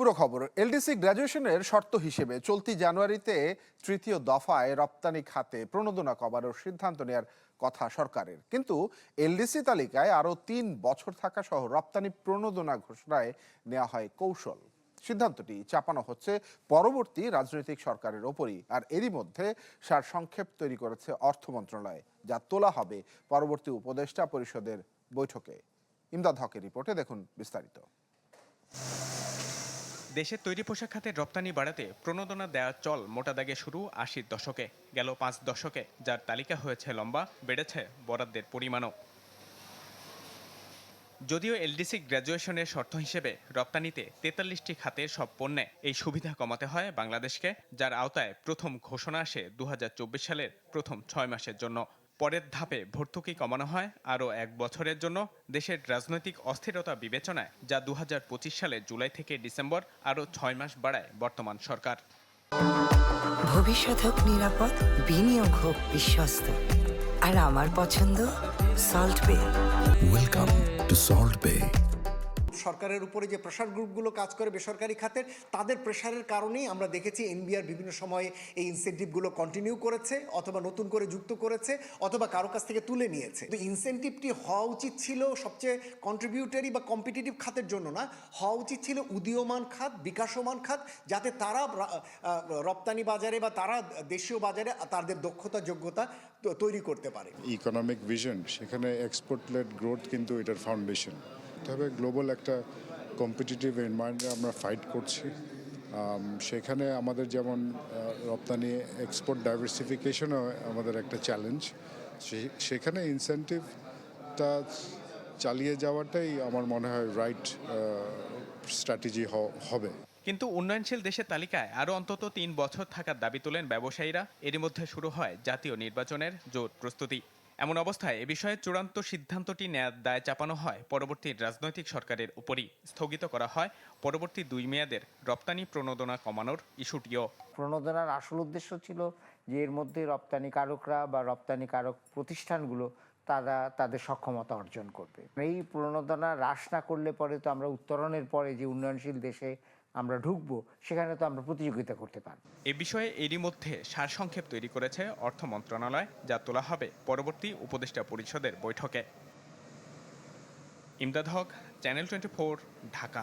পুরো খবর। এলডিসি গ্র্যাজুয়েশনের শর্ত হিসেবে চলতি জানুয়ারিতে তৃতীয় দফায় রপ্তানি খাতে প্রণোদনা কমানোর সিদ্ধান্ত নেওয়ার কথা সরকারের, কিন্তু এলডিসি তালিকায় আরও ৩ বছর থাকা সহ রপ্তানি প্রণোদনা ঘোষণায় নেওয়া হয় কৌশল। সিদ্ধান্তটি চাপানো হচ্ছে পরবর্তী রাজনৈতিক সরকারের ওপরই। আর এরই মধ্যে সারসংক্ষেপ তৈরি করেছে অর্থ মন্ত্রণালয়, যা তোলা হবে পরবর্তী উপদেষ্টা পরিষদের বৈঠকে। ইমদাদ হকের রিপোর্টে দেখুন বিস্তারিত। দেশের তৈরি পোশাক খাতের রপ্তানি বাড়াতে প্রণোদনা দেওয়ার চল মোটা দাগে শুরু ৮০ দশকে, গেল ৫ দশকে যার তালিকা হয়েছে লম্বা, বেড়েছে বরাদ্দের পরিমাণও। যদিও এলডিসি গ্র্যাজুয়েশনের শর্ত হিসেবে রপ্তানিতে ৪৩টি খাতের সব পণ্যে এই সুবিধা কমাতে হয় বাংলাদেশকে, যার আওতায় প্রথম ঘোষণা আসে ২০২৪ সালের প্রথম ৬ মাসের জন্য। পরের ধাপে ভর্তুকি কমানো হয় আরও ১ বছরের জন্য দেশের রাজনৈতিক অস্থিরতা বিবেচনায়, যা ২০২৫ সালের জুলাই থেকে ডিসেম্বর আরও ৬ মাস বাড়ায় বর্তমান সরকার। ভবিষ্যৎ হোক নিরাপদ, বিনিয়োগ হোক বিশ্বস্ত, আর আমার পছন্দ সল্ট বে। ওয়েলকাম টু সল্ট বে। সরকারের উপরে যে প্রেশার গ্রুপগুলো কাজ করে বেসরকারি খাতের, তাদের প্রেশারের কারণেই আমরা দেখেছি এনবিআর বিভিন্ন সময়ে এই ইনসেন্টিভগুলো কন্টিনিউ করেছে, অথবা নতুন করে যুক্ত করেছে, অথবা কারো কাছ থেকে তুলে নিয়েছে। তো ইনসেন্টিভটি হওয়া উচিত ছিল সবচেয়ে কন্ট্রিবিউটরি বা কম্পিটিটিভ খাতের জন্য না, হওয়া উচিত ছিল উদীয়মান খাত, বিকাশমান খাত, যাতে তারা রপ্তানি বাজারে বা তারা দেশীয় বাজারে তাদের দক্ষতা যোগ্যতা তৈরি করতে পারে। ইকোনমিক ভিশন, সেখানে এক্সপোর্ট লেড গ্রোথ কিন্তু এটার ফাউন্ডেশন। তবে গ্লোবাল একটা কম্পিটিটিভ এনভায়রনমেন্টে আমরা ফাইট করছি, সেখানে আমাদের যেমন রপ্তানি এক্সপোর্ট ডাইভার্সিফিকেশনও আমাদের একটা চ্যালেঞ্জ। সেখানে ইনসেন্টিভটা চালিয়ে যাওয়াটাই আমার মনে হয় রাইট স্ট্র্যাটেজি হবে। কিন্তু উন্নয়নশীল দেশের তালিকায় আরও অন্তত ৩ বছর থাকার দাবি তোলেন ব্যবসায়ীরা। এরই মধ্যে শুরু হয় জাতীয় নির্বাচনের জোর প্রস্তুতি। এমন অবস্থায় এ বিষয়ে চূড়ান্ত সিদ্ধান্তটি নেয়ার দায় চাপানো হয় পরবর্তী রাজনৈতিক সরকারের উপরই। স্থগিত করা হয় পরবর্তী ২ মেয়াদের রপ্তানি প্রণোদনা কমানোর ইস্যুটিও। প্রণোদনার আসল উদ্দেশ্য ছিল যে এর মধ্যে রপ্তানিকারকরা বা রপ্তানিকারক প্রতিষ্ঠানগুলো তারা তাদের সক্ষমতা অর্জন করবে। এই প্রণোদনা হ্রাস না করলে পরে তো আমরা উত্তরণের পরে যে উন্নয়নশীল দেশে আমরা ঢুকবো, সেখানে তো আমরা প্রতিযোগিতা করতে পারব। এ বিষয়ে এরই মধ্যে সারসংক্ষেপ তৈরি করেছে অর্থ মন্ত্রণালয়, যা তোলা হবে পরবর্তী উপদেষ্টা পরিষদের বৈঠকে। ইমদাদ হক, চ্যানেল 24, ঢাকা।